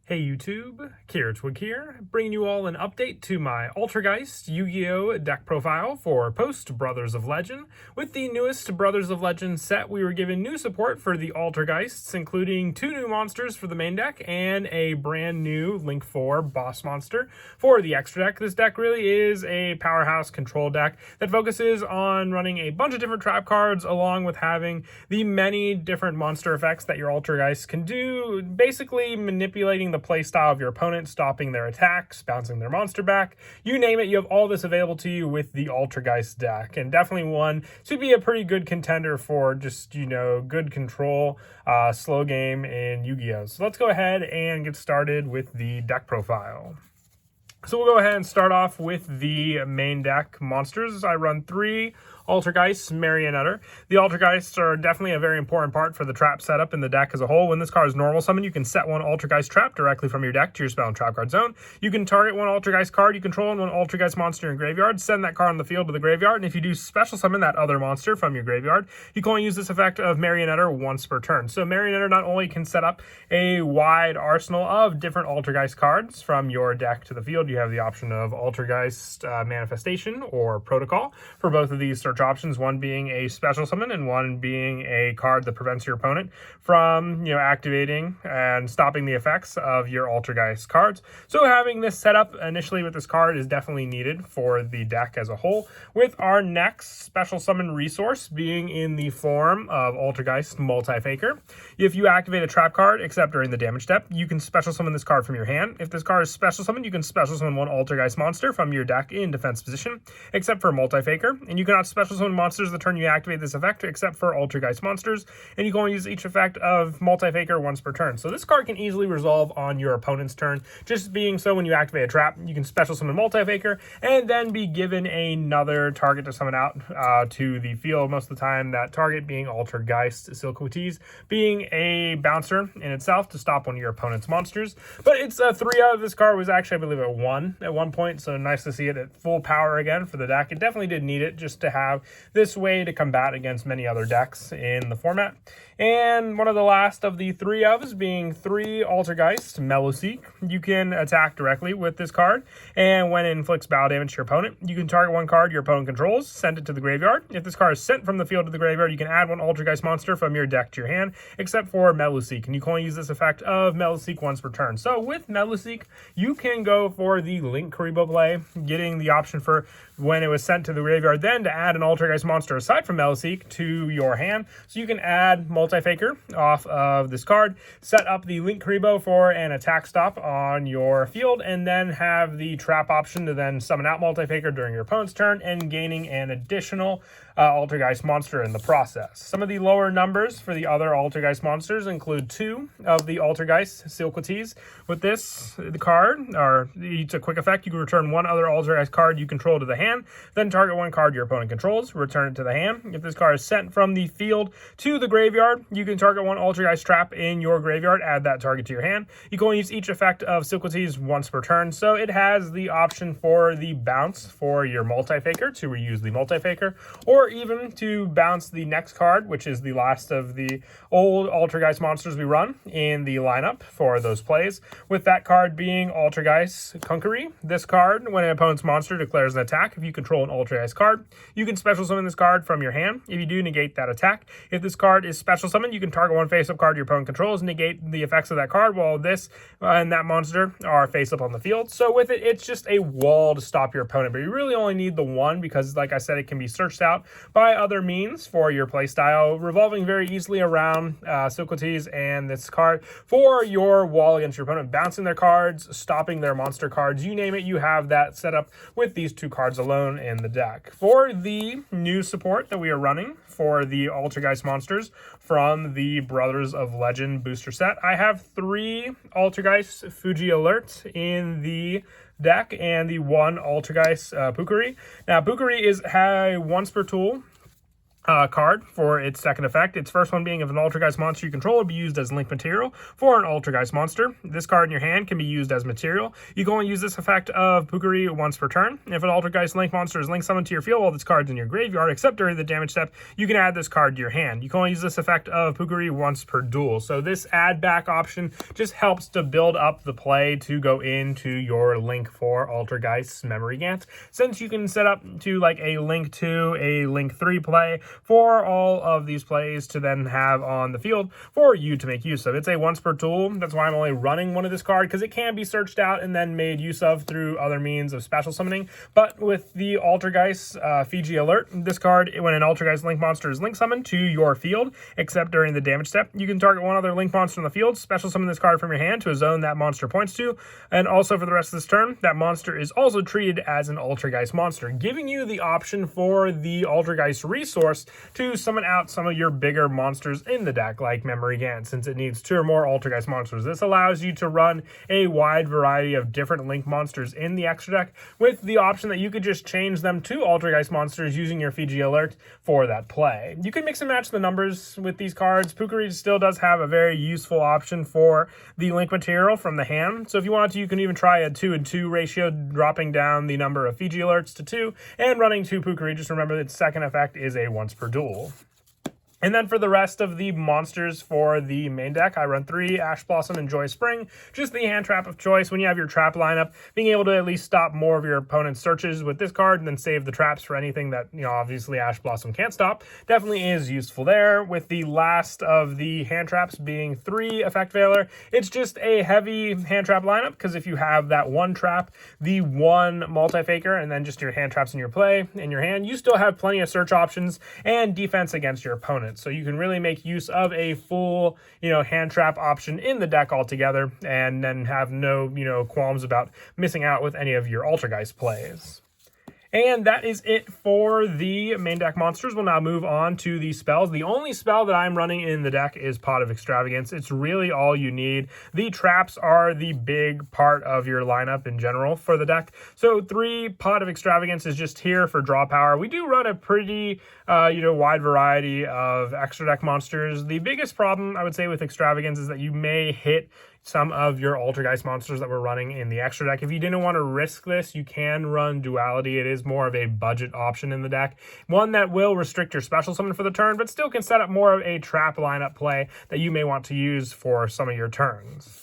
Hey YouTube, Twig here, bringing you all an update to my Altergeist Yugioh deck profile for post Brothers of Legend. With the newest Brothers of Legend set, we were given new support for the Altergeists, including 2 new monsters for the main deck and a brand new Link 4 boss monster for the extra deck. This deck really is a powerhouse control deck that focuses on running a bunch of different trap cards along with having the many different monster effects that your Altergeist can do, basically manipulating the play style of your opponent, stopping their attacks, bouncing their monster back, you name it. You have all this available to you with the Altergeist deck, and definitely one to be a pretty good contender for just, good control, slow game in Yu-Gi-Oh! So let's go ahead and get started with the deck profile. So we'll go ahead and start off with the main deck monsters. I run 3 Altergeist Marionetter. The Altergeists are definitely a very important part for the trap setup in the deck as a whole. When this card is normal summon, you can set 1 Altergeist trap directly from your deck to your spell and trap card zone. You can target 1 Altergeist card you control and 1 Altergeist monster in your graveyard, send that card on the field to the graveyard, and if you do special summon that other monster from your graveyard, you can only use this effect of Marionetter once per turn. So Marionetter not only can set up a wide arsenal of different Altergeist cards from your deck to the field, you have the option of Altergeist Manifestation or Protocol for both of these search options, one being a special summon and one being a card that prevents your opponent from activating and stopping the effects of your Altergeist cards. So having this set up initially with this card is definitely needed for the deck as a whole, with our next special summon resource being in the form of Altergeist Multi-Faker. If you activate a trap card except during the damage step, you can special summon this card from your hand. If this card is special summoned, you can special summon 1 Altergeist monster from your deck in defense position, except for Multi-Faker, and you cannot special summon monsters the turn you activate this effect, except for Altergeist monsters, and you can only use each effect of Multi-Faker once per turn. So this card can easily resolve on your opponent's turn, just being so when you activate a trap, you can special summon Multi-Faker, and then be given another target to summon out to the field, most of the time that target being Altergeist Silhouettes, being a bouncer in itself to stop one of your opponent's monsters. But it's 3 out of this card was actually, I believe, at 1 at one point, so nice to see it at full power again for the deck. It definitely did need it just to have this way to combat against many other decks in the format. And one of the last of the 3 ofs being 3 Altergeist Mellowseek. You can attack directly with this card, and when it inflicts battle damage to your opponent, you can target 1 card your opponent controls, send it to the graveyard. If this card is sent from the field to the graveyard, you can add 1 Altergeist monster from your deck to your hand, except for Mellowseek, and you can only use this effect of Mellowseek once per turn. So with Mellowseek, you can go for the Link Karibo play, getting the option for when it was sent to the graveyard then to add an Altergeist monster aside from Mellowseek to your hand. So you can add Multi-Faker off of this card, set up the Link Karibo for an attack stop on your field, and then have the trap option to then summon out Multi-Faker during your opponent's turn and gaining an additional Altergeist monster in the process. Some of the lower numbers for the other Altergeist monsters include 2 of the Altergeist Silhouettes. With this, the card, or it's a quick effect, you can return 1 other Altergeist card you control to the hand, then target 1 card your opponent controls, return it to the hand. If this card is sent from the field to the graveyard, you can target 1 Altergeist trap in your graveyard, add that target to your hand. You can only use each effect of Silhouettes once per turn, so it has the option for the bounce for your Multi-Faker to reuse the Multi-Faker, or even to bounce the next card, which is the last of the old Altergeist monsters we run in the lineup for those plays, with that card being Altergeist Conqueree. This card, when an opponent's monster declares an attack, if you control an Altergeist card, you can special summon this card from your hand. If you do, negate that attack. If this card is special summoned, you can target 1 face-up card your opponent controls, negate the effects of that card, while this and that monster are face-up on the field. So with it, it's just a wall to stop your opponent, but you really only need the one because, like I said, it can be searched out by other means for your playstyle, revolving very easily around Silhouettes and this card for your wall against your opponent, bouncing their cards, stopping their monster cards, you name it, you have that set up with these 2 cards alone in the deck. For the new support that we are running for the Altergeist monsters from the Brothers of Legend booster set, I have 3 Altergeist Fuji Alert in the deck and the 1 Altergeist Pukari. Now, Pukari is once per tool card for its second effect. Its first one being if an Altergeist monster you control will be used as link material for an Altergeist monster. This card in your hand can be used as material. You can only use this effect of Pukari once per turn. If an Altergeist link monster is link summoned to your field while this card's in your graveyard, except during the damage step, you can add this card to your hand. You can only use this effect of Pukari once per duel. So this add back option just helps to build up the play to go into your link for Altergeist's Memory Gant, since you can set up to like a link 2, a link 3 play for all of these plays to then have on the field for you to make use of. It's a once per tool. That's why I'm only running one of this card, because it can be searched out and then made use of through other means of special summoning. But with the Altergeist Fiji Alert, this card, when an Altergeist link monster is link summoned to your field, except during the damage step, you can target one other link monster in the field, special summon this card from your hand to a zone that monster points to, and also for the rest of this turn, that monster is also treated as an Altergeist monster, giving you the option for the Altergeist resource to summon out some of your bigger monsters in the deck, like Memory Gant, since it needs 2 or more Altergeist monsters. This allows you to run a wide variety of different link monsters in the extra deck, with the option that you could just change them to Altergeist monsters using your Fiji Alert for that play. You can mix and match the numbers with these cards. Pukari still does have a very useful option for the link material from the hand, so if you want to, you can even try a 2-and-2 ratio, dropping down the number of Fiji Alerts to 2 and running 2 Pukari. Just remember its second effect is a once per duel. And then for the rest of the monsters for the main deck, I run 3 Ash Blossom and Joy Spring, just the hand trap of choice. When you have your trap lineup, being able to at least stop more of your opponent's searches with this card and then save the traps for anything that, you know, obviously Ash Blossom can't stop, definitely is useful there. With the last of the hand traps being 3 Effect Veiler, it's just a heavy hand trap lineup, because if you have that 1 trap, the 1 multi-faker, and then just your hand traps in your play, in your hand, you still have plenty of search options and defense against your opponent. So you can really make use of a full, hand trap option in the deck altogether, and then have no, qualms about missing out with any of your Altergeist plays. And that is it for the main deck monsters. We'll now move on to the spells. The only spell that I'm running in the deck is Pot of Extravagance. It's really all you need. The traps are the big part of your lineup in general for the deck. So 3 Pot of Extravagance is just here for draw power. We do run a pretty, wide variety of extra deck monsters. The biggest problem, I would say, with Extravagance is that you may hit some of your Altergeist monsters that we're running in the extra deck. If you didn't want to risk this, you can run Duality. It is more of a budget option in the deck. One that will restrict your special summon for the turn, but still can set up more of a trap lineup play that you may want to use for some of your turns.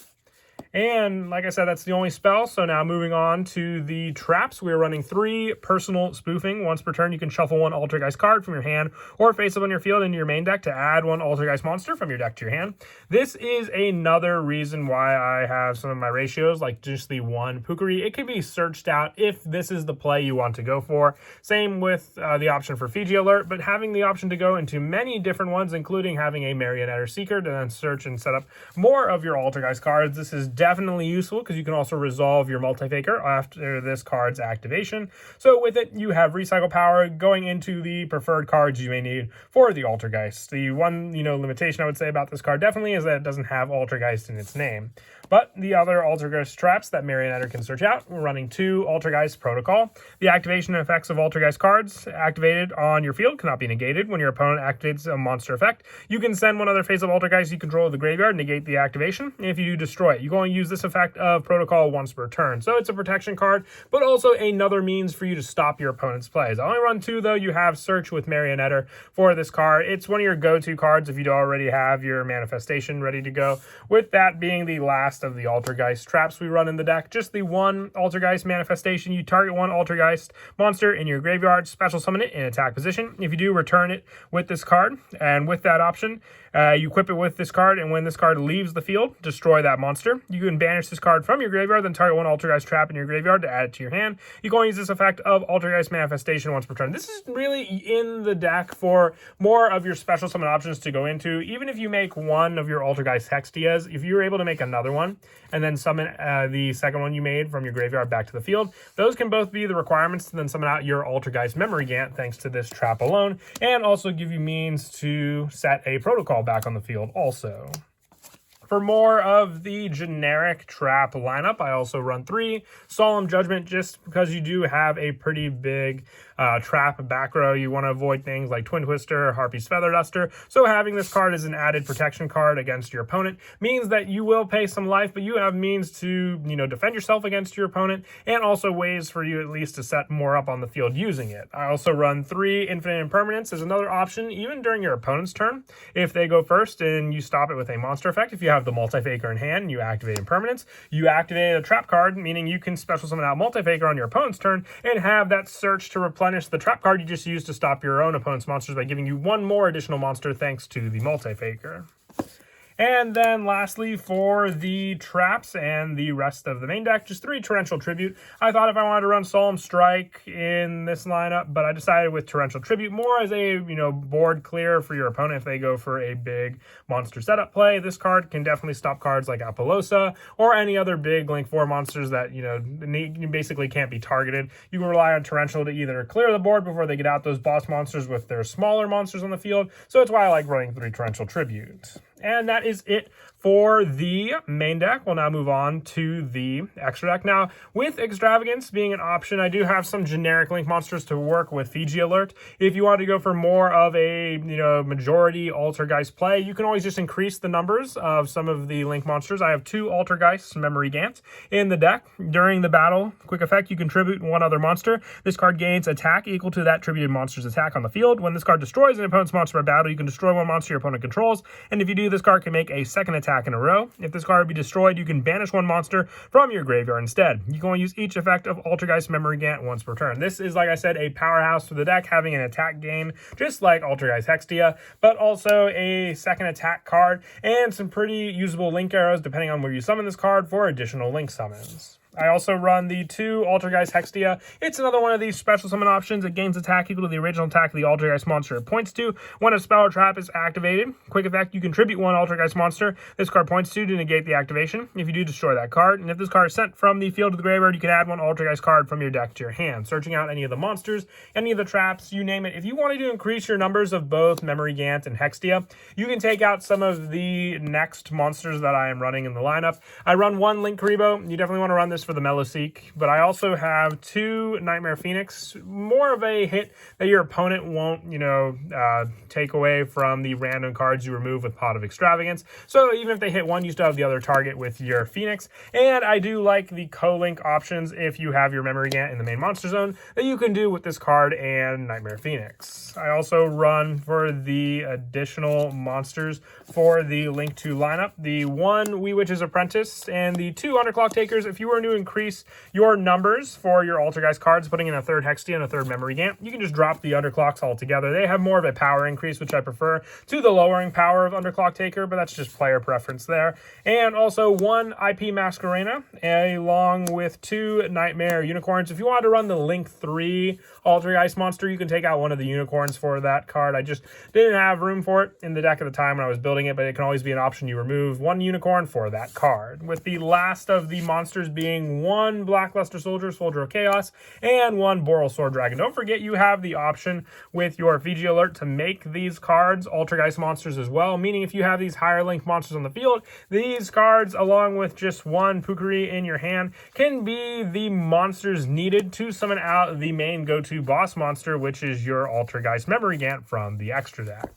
And like I said, that's the only spell. So now moving on to the traps, we're running 3 Personal Spoofing. Once per turn, you can shuffle 1 Altergeist card from your hand or face up on your field into your main deck to add 1 Altergeist monster from your deck to your hand. This is another reason why I have some of my ratios, like just the 1 Pukari. It can be searched out if this is the play you want to go for. Same with the option for Fiji Alert, but having the option to go into many different ones, including having a Marionette Seeker to then search and set up more of your Altergeist cards. This is definitely useful because you can also resolve your multi-faker after this card's activation. So with it, you have recycle power going into the preferred cards you may need for the Altergeist. The one, limitation I would say about this card definitely is that it doesn't have Altergeist in its name. But the other Altergeist traps that Marionette can search out, we're running 2 Altergeist Protocol. The activation effects of Altergeist cards activated on your field cannot be negated. When your opponent activates a monster effect, you can send one other face of Altergeist you control to the graveyard, negate the activation. If you destroy it, you can only use this effect of Protocol once per turn. So it's a protection card, but also another means for you to stop your opponent's plays. I only run 2 though. You have Search with Marionette for this card. It's one of your go-to cards if you already have your manifestation ready to go. With that being the last of the Altergeist traps we run in the deck, just the 1 Altergeist manifestation. You target 1 Altergeist monster in your graveyard, special summon it in attack position. If you do, return it with this card, and with that option, you equip it with this card, and when this card leaves the field, destroy that monster. You can banish this card from your graveyard, then target 1 Altergeist trap in your graveyard to add it to your hand. You can only use this effect of Altergeist manifestation once per turn. This is really in the deck for more of your special summon options to go into. Even if you make one of your Altergeist Hextias, if you're able to make another one and then summon the second one you made from your graveyard back to the field, those can both be the requirements to then summon out your Altergeist Memory Gant thanks to this trap alone, and also give you means to set a protocol back on the field also. For more of the generic trap lineup, I also run 3 Solemn Judgment, just because you do have a pretty big trap back row. You want to avoid things like Twin Twister or Harpy's Feather Duster. So having this card as an added protection card against your opponent means that you will pay some life, but you have means to, defend yourself against your opponent, and also ways for you at least to set more up on the field using it. I also run 3 Infinite Impermanence as another option, even during your opponent's turn. If they go first and you stop it with a monster effect, if you have the Multi-Faker in hand and you activate Impermanence, you activate a trap card, meaning you can special summon out Multi-Faker on your opponent's turn and have that search to replenish the trap card you just used to stop your own opponent's monsters by giving you 1 more additional monster thanks to the Multi-Faker. And then lastly, for the traps and the rest of the main deck, just 3 Torrential Tribute. I thought if I wanted to run Solemn Strike in this lineup, but I decided with Torrential Tribute more as a, board clear for your opponent if they go for a big monster setup play. This card can definitely stop cards like Apollosa or any other big Link 4 monsters that, you basically can't be targeted. You can rely on Torrential to either clear the board before they get out those boss monsters with their smaller monsters on the field. So that's why I like running 3 Torrential Tribute. And that is it for the main deck. We'll now move on to the extra deck. Now, with Extravagance being an option, I do have some generic Link monsters to work with Fiji Alert. If you want to go for more of a, majority Altergeist play, you can always just increase the numbers of some of the Link monsters. I have 2 Altergeist Memory Gants in the deck. During the battle, quick effect, you contribute 1 other monster. This card gains attack equal to that tributed monster's attack on the field. When this card destroys an opponent's monster by battle, you can destroy 1 monster your opponent controls. And if you do, this card can make a second attack in a row. If this card be destroyed, you can banish 1 monster from your graveyard instead. You can only use each effect of Altergeist Memory Gant once per turn. This is, like I said, a powerhouse for the deck, having an attack gain, just like Altergeist Hextia, but also a second attack card and some pretty usable Link arrows, depending on where you summon this card, for additional Link summons. I also run the 2 Altergeist Hextia. It's another one of these special summon options. It gains attack equal to the original attack of the Altergeist monster it points to. When a spell or trap is activated, quick effect, you contribute 1 Altergeist monster this card points to negate the activation. If you do, destroy that card. And if this card is sent from the field to the graveyard, you can add 1 Altergeist card from your deck to your hand, searching out any of the monsters, any of the traps, you name it. If you wanted to increase your numbers of both Memory Gant and Hextia, you can take out some of the next monsters that I am running in the lineup. I run 1 Link Karibo. You definitely want to run this for the Meloseek, but I also have 2 Nightmare Phoenix, more of a hit that your opponent won't, take away from the random cards you remove with Pot of Extravagance. So even if they hit 1, you still have the other target with your Phoenix. And I do like the co-link options if you have your Memory Gant in the main monster zone that you can do with this card and Nightmare Phoenix. I also run for the additional monsters for the Link 2 lineup, the 1 Wee Witch's Apprentice and the 2 Underclock Takers. If you were to increase your numbers for your Altergeist cards, putting in a 3rd Hextia and a 3rd Memory Gant, you can just drop the Underclocks altogether. They have more of a power increase, which I prefer to the lowering power of Underclock Taker, but that's just player preference there. And also 1 IP Masquerena, along with 2 Nightmare Unicorns. If you wanted to run the Link 3 Altergeist monster, you can take out 1 of the Unicorns for that card. I just didn't have room for it in the deck at the time when I was building it, but it can always be an option. You remove 1 Unicorn for that card. With the last of the monsters being 1 Blackluster Soldier, Soldier of Chaos, and 1 Boral Sword Dragon. Don't forget you have the option with your Fiji Alert to make these cards Altergeist monsters as well, meaning if you have these higher Link monsters on the field, these cards, along with just 1 Pukari in your hand, can be the monsters needed to summon out the main go-to boss monster, which is your Altergeist Memory Gant from the extra deck.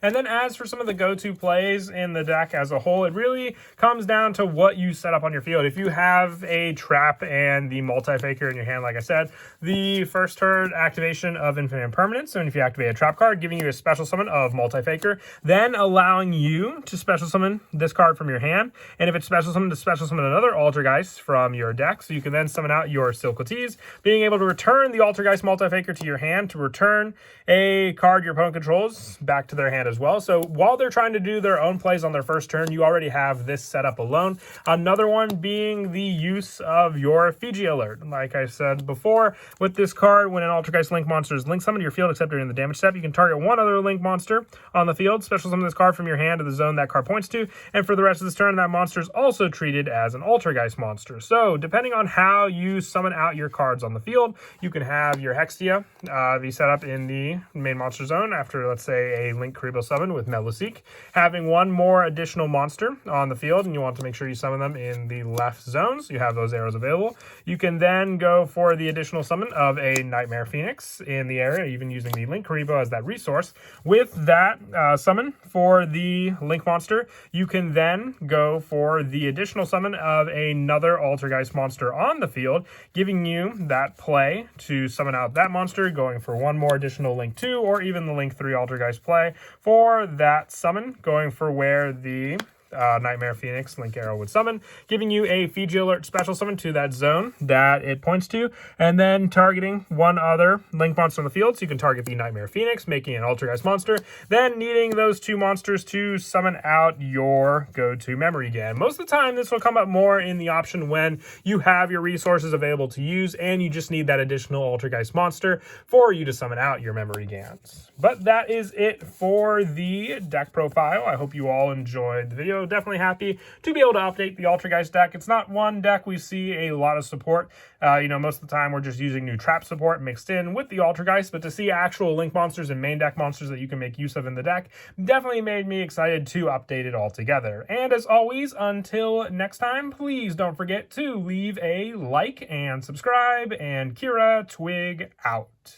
And then as for some of the go-to plays in the deck as a whole, it really comes down to what you set up on your field. If you have a trap and the Multi-Faker in your hand, like I said, the first turn activation of Infinite Impermanence, and if you activate a trap card, giving you a special summon of Multi-Faker, then allowing you to special summon this card from your hand, and if it's special summon, to special summon another Altergeist from your deck, so you can then summon out your Silcotes, being able to return the Altergeist Multi-Faker to your hand to return a card your opponent controls back to their hand as well. So while they're trying to do their own plays on their first turn, you already have this set up alone. Another one being the use of your Fiji Alert. Like I said before, with this card, when an Altergeist Link monster is Link summoned to your field except during the damage step, you can target 1 other Link monster on the field, special summon this card from your hand to the zone that card points to, and for the rest of this turn, that monster is also treated as an Altergeist monster. So depending on how you summon out your cards on the field, you can have your Hextia be set up in the main monster zone after, let's say, a Link Karibo Rainbow Summon with Meluseek, having one more additional monster on the field, and you want to make sure you summon them in the left zones. You have those arrows available. You can then go for the additional summon of a Nightmare Phoenix in the area, even using the Link Karibo as that resource. With that summon for the Link monster, you can then go for the additional summon of another Altergeist monster on the field, giving you that play to summon out that monster, going for one more additional Link 2 or even the Link 3 Altergeist play for that summon, going for where the Nightmare Phoenix Link Arrow would summon, giving you a Fiji Alert special summon to that zone that it points to, and then targeting one other Link monster on the field. So you can target the Nightmare Phoenix, making an Altergeist monster, then needing those two monsters to summon out your go-to memory again. Most of the time, this will come up more in the option when you have your resources available to use and you just need that additional Altergeist monster for you to summon out your memory GANs. But that is it for the deck profile. I hope you all enjoyed the video. Definitely happy to be able to update the Altergeist deck. It's not one deck we see a lot of support. Most of the time we're just using new trap support mixed in with the Altergeist, but to see actual Link monsters and main deck monsters that you can make use of in the deck definitely made me excited to update it all together. And as always, until next time, please don't forget to leave a like and subscribe, and Kira Twig out.